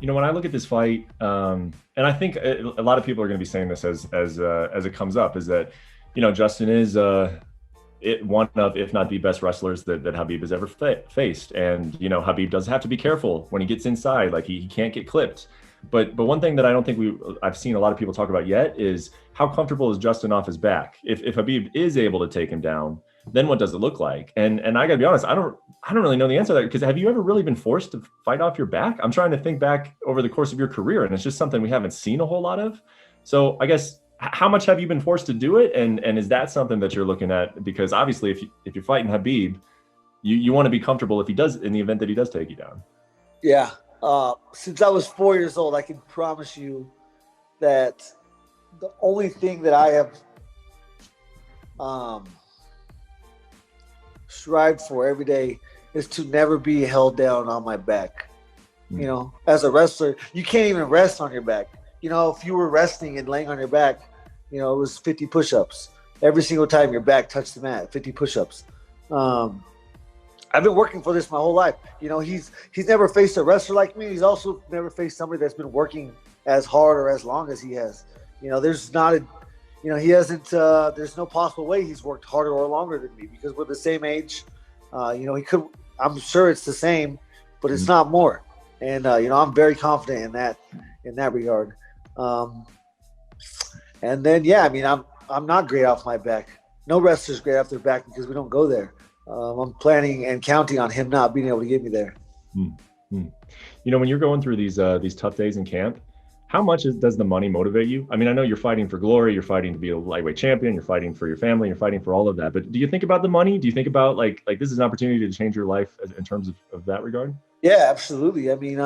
When I look at this fight, and I think a lot of people are going to be saying this as it comes up, is that Justin is one of, if not the best wrestlers that Khabib has ever faced, and Khabib does have to be careful when he gets inside, like he can't get clipped. But one thing that I don't think I've seen a lot of people talk about yet is how comfortable is Justin off his back. If Khabib is able to take him down, then what does it look like? And I got to be honest, I don't really know the answer to that, because have you ever really been forced to fight off your back? I'm trying to think back over the course of your career, and it's just something we haven't seen a whole lot of. So I guess, how much have you been forced to do it, and is that something that you're looking at? Because obviously, if you're fighting Khabib, you want to be comfortable if he does, in the event that he does take you down. Yeah. Since I was 4 years old, I can promise you that the only thing that I have strived for every day is to never be held down on my back. As a wrestler, you can't even rest on your back. If you were resting and laying on your back, it was 50 push-ups. Every single time your back touched the mat, 50 push-ups. I've been working for this my whole life. He's never faced a wrestler like me. He's also never faced somebody that's been working as hard or as long as he has. There's not a, he hasn't, there's no possible way he's worked harder or longer than me, because we're the same age. He could, I'm sure it's the same, but it's not more. And, I'm very confident in that regard. And then, I'm not great off my back. No wrestler's great off their back, because we don't go there. I'm planning and counting on him not being able to get me there. When you're going through these tough days in camp, how much does the money motivate you? I mean, I know you're fighting for glory, you're fighting to be a lightweight champion, you're fighting for your family, you're fighting for all of that. But do you think about the money? Do you think about like this is an opportunity to change your life in terms of that regard? Yeah, absolutely. I mean,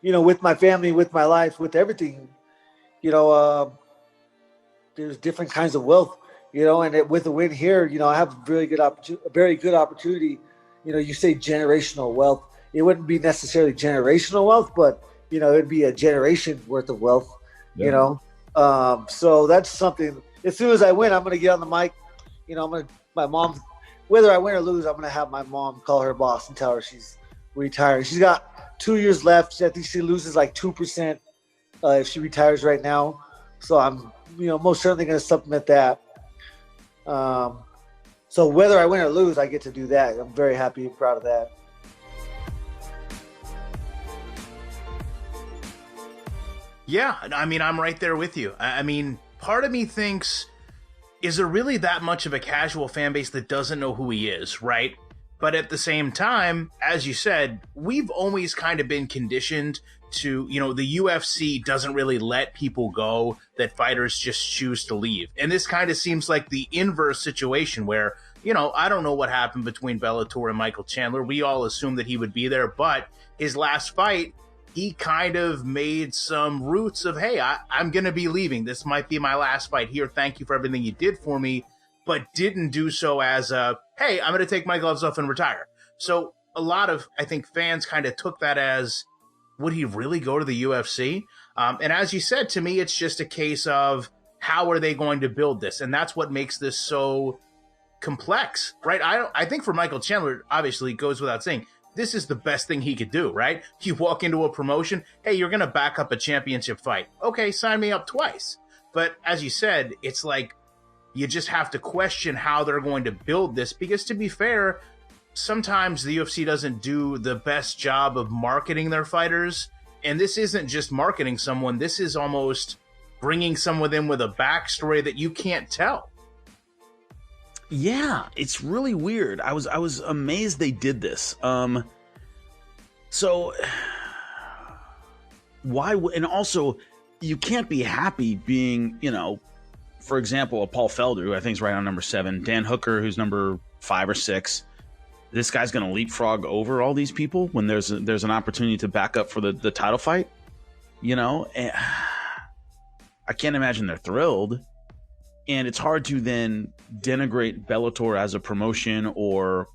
with my family, with my life, with everything, there's different kinds of wealth. And with a win here, I have a very good opportunity. You say generational wealth. It wouldn't be necessarily generational wealth, but, it'd be a generation worth of wealth, Yeah. So that's something. As soon as I win, I'm going to get on the mic. My mom, whether I win or lose, I'm going to have my mom call her boss and tell her she's retired. She's got 2 years left. I think she loses like 2% if she retires right now. So I'm, most certainly going to supplement that. So whether I win or lose, I get to do that. I'm very happy and proud of that. Yeah, I mean, I'm right there with you. I mean, part of me thinks, is there really that much of a casual fan base that doesn't know who he is, right? But at the same time, as you said, we've always kind of been conditioned to, the UFC doesn't really let people go, that fighters just choose to leave. And this kind of seems like the inverse situation where, I don't know what happened between Bellator and Michael Chandler. We all assumed that he would be there, but his last fight, he kind of made some roots of, hey, I'm going to be leaving. This might be my last fight here. Thank you for everything you did for me, but didn't do so as a, hey, I'm going to take my gloves off and retire. So a lot of, I think, fans kind of took that as, would he really go to the UFC? And as you said, to me, it's just a case of how are they going to build this? And that's what makes this so complex, right? I think for Michael Chandler, obviously, it goes without saying, this is the best thing he could do, right? You walk into a promotion, hey, you're going to back up a championship fight. Okay, sign me up twice. But as you said, it's like you just have to question how they're going to build this, because to be fair, sometimes the UFC doesn't do the best job of marketing their fighters. And this isn't just marketing someone. This is almost bringing someone in with a backstory that you can't tell. Yeah, it's really weird. I was amazed they did this. So why? And also, you can't be happy being, for example, a Paul Felder, who I think is right on number 7, Dan Hooker, who's number 5 or 6. This guy's going to leapfrog over all these people when there's an opportunity to back up for the title fight. I can't imagine they're thrilled. And it's hard to then denigrate Bellator as a promotion or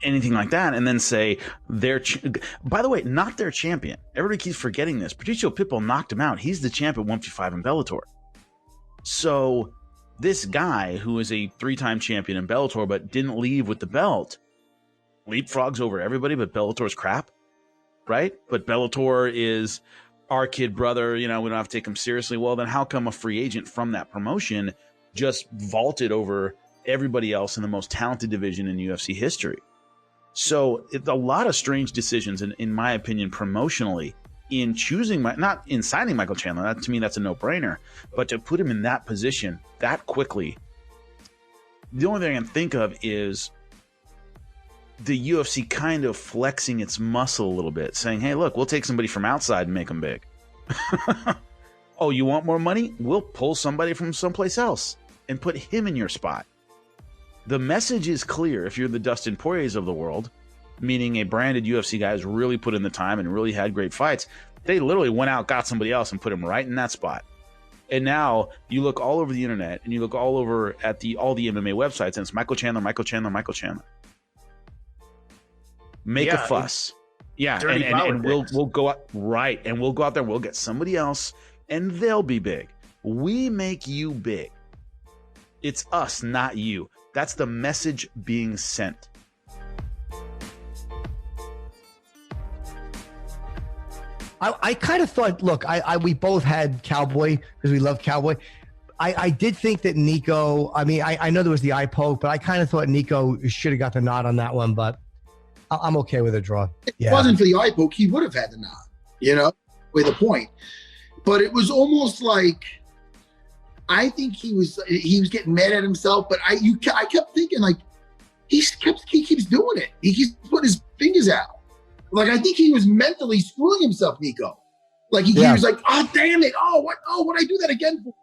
anything like that, and then say by the way, not their champion. Everybody keeps forgetting this. Patricio Pitbull knocked him out. He's the champ at 155 in Bellator. So this guy, who is a 3-time champion in Bellator but didn't leave with the belt, leapfrogs over everybody but Bellator's crap. right? But Bellator is our kid brother, we don't have to take him seriously. Well, then how come a free agent from that promotion just vaulted over everybody else in the most talented division in UFC history? So it's a lot of strange decisions, in my opinion, promotionally, in choosing not in signing Michael Chandler. That, to me, that's a no-brainer. But to put him in that position that quickly, the only thing I can think of is the UFC kind of flexing its muscle a little bit, saying, hey, look, we'll take somebody from outside and make them big. Oh, you want more money? We'll pull somebody from someplace else and put him in your spot. The message is clear if you're the Dustin Poiriers of the world, meaning a branded UFC guy who's really put in the time and really had great fights. They literally went out, got somebody else, and put him right in that spot. And now you look all over the internet and you look all over at all the MMA websites, and it's Michael Chandler, Michael Chandler, Michael Chandler. Make a fuss. Yeah, and we'll go out, right, and we'll go out there, we'll get somebody else, and they'll be big. We make you big. It's us, not you. That's the message being sent. I kind of thought, look, we both had Cowboy because we love Cowboy. I did think that Nico, I know there was the eye poke, but I kind of thought Nico should have got the nod on that one, but I'm okay with a draw. If it wasn't for the eye poke, he would have had the nod, with a point. But it was almost like, I think he was getting mad at himself, but I kept thinking, like, he keeps doing it. He keeps putting his fingers out. Like, I think he was mentally screwing himself, Nico. Like, he was like, oh, damn it. Oh, what I do that again for?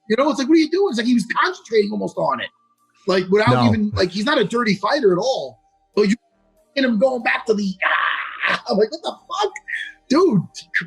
It's like, what are you doing? It's like he was concentrating almost on it. Like, without even, like, he's not a dirty fighter at all. But you and him going back to the, I'm like, what the fuck? Dude,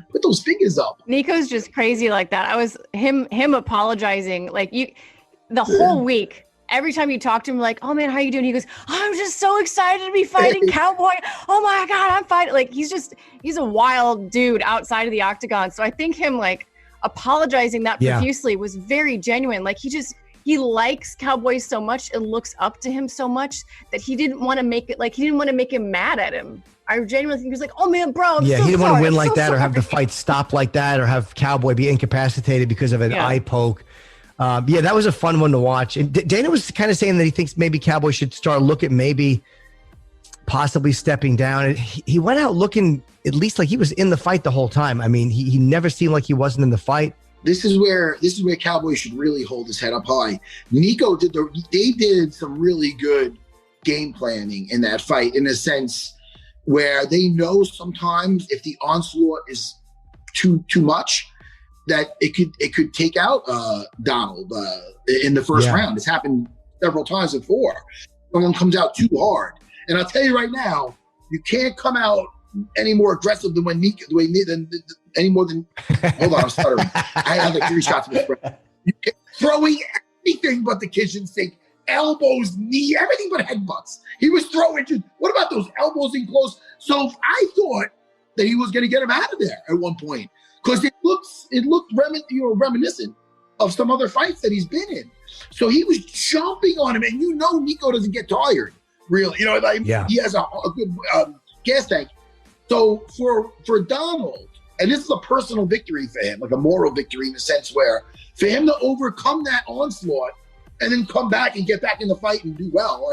put those fingers up. Nico's just crazy like that. I was him apologizing. Like, the whole week, every time you talk to him, like, oh man, how you doing? He goes, I'm just so excited to be fighting Cowboy. Oh my God, I'm fighting. Like, he's a wild dude outside of the octagon. So I think him like apologizing that profusely was very genuine. Like, he likes Cowboy so much and looks up to him so much that he didn't want to make him mad at him. I genuinely think he was like, oh man, bro. He didn't want to win like that or have the fight stop like that or have Cowboy be incapacitated because of an eye poke. That was a fun one to watch. And Dana was kind of saying that he thinks maybe Cowboy should start looking maybe possibly stepping down. And he went out looking at least like he was in the fight the whole time. I mean, he never seemed like he wasn't in the fight. This is where Cowboy should really hold his head up high. Nico did some really good game planning in that fight, in a sense where they know sometimes if the onslaught is too much, that it could take out Donald in the first round. It's happened several times before. Someone comes out too hard, and I'll tell you right now, you can't come out any more aggressive than when Nico, any more than. Hold on, I'm stuttering. I had like 3 shots of this breath. Throwing anything but the kitchen sink, elbows, knee, everything but headbutts. He was throwing. What about those elbows in close? So I thought that he was going to get him out of there at one point. Because it looked reminiscent of some other fights that he's been in. So he was jumping on him, and Nico doesn't get tired, really. He has a good gas tank. So for Donald, and this is a personal victory for him, like a moral victory in a sense where for him to overcome that onslaught and then come back and get back in the fight and do well,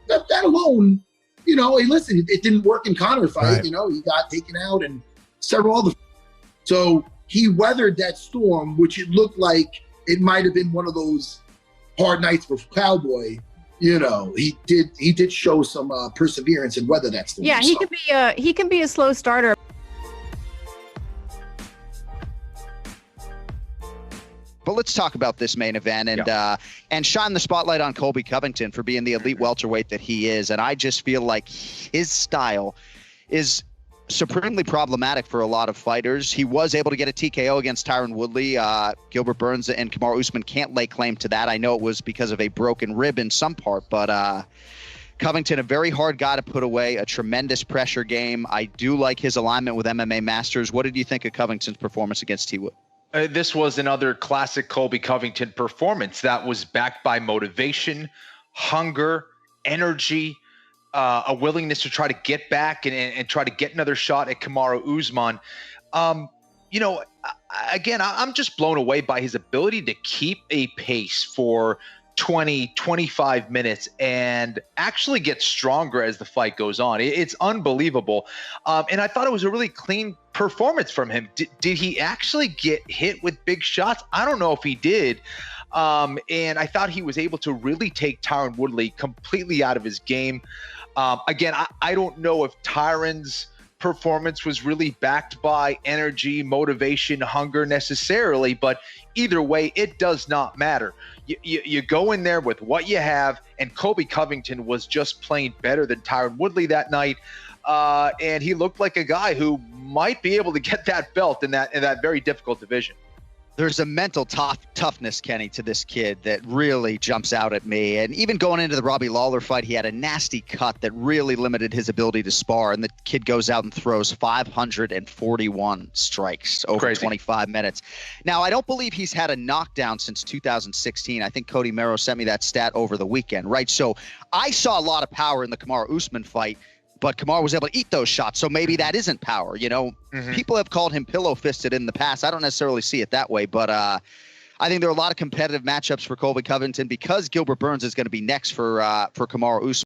like that alone, hey, listen, it didn't work in Conor fight. Right. He got taken out and several other. So he weathered that storm, which it looked like it might have been one of those hard nights for Cowboy. He did show some perseverance and weather that storm. Yeah, he can be a slow starter. But let's talk about this main event and shine the spotlight on Colby Covington for being the elite welterweight that he is. And I just feel like his style is supremely problematic for a lot of fighters. He was able to get a TKO against Tyron Woodley. Gilbert Burns and Kamaru Usman can't lay claim to that. I know it was because of a broken rib in some part, but Covington, a very hard guy to put away, a tremendous pressure game. I do like his alignment with MMA Masters. What did you think of Covington's performance against T. Wood? This was another classic Colby Covington performance that was backed by motivation, hunger, energy. a willingness to try to get back and try to get another shot at Kamaru Usman. You know, again, I'm just blown away by his ability to keep a pace for 20, 25 minutes and actually get stronger as the fight goes on. It's unbelievable. And I thought it was a really clean performance from him. Did he actually get hit with big shots? I don't know if he did. And I thought he was able to really take Tyron Woodley completely out of his game. Again, I don't know if Tyron's performance was really backed by energy, motivation, hunger necessarily, but either way, it does not matter. You go in there with what you have, and Colby Covington was just playing better than Tyron Woodley that night, and he looked like a guy who might be able to get that belt in that very difficult division. There's a mental toughness, Kenny, to this kid that really jumps out at me. And even going into the Robbie Lawler fight, he had a nasty cut that really limited his ability to spar. And the kid goes out and throws 541 strikes over 25 minutes. Now, I don't believe he's had a knockdown since 2016. I think Cody Merrow sent me that stat over the weekend, right? So I saw a lot of power in the Kamaru Usman fight, but Kamaru was able to eat those shots. So maybe that isn't power. You know, people have called him pillow-fisted in the past. I don't necessarily see it that way, but I think there are a lot of competitive matchups for Colby Covington because Gilbert Burns is going to be next for Kamaru Usman.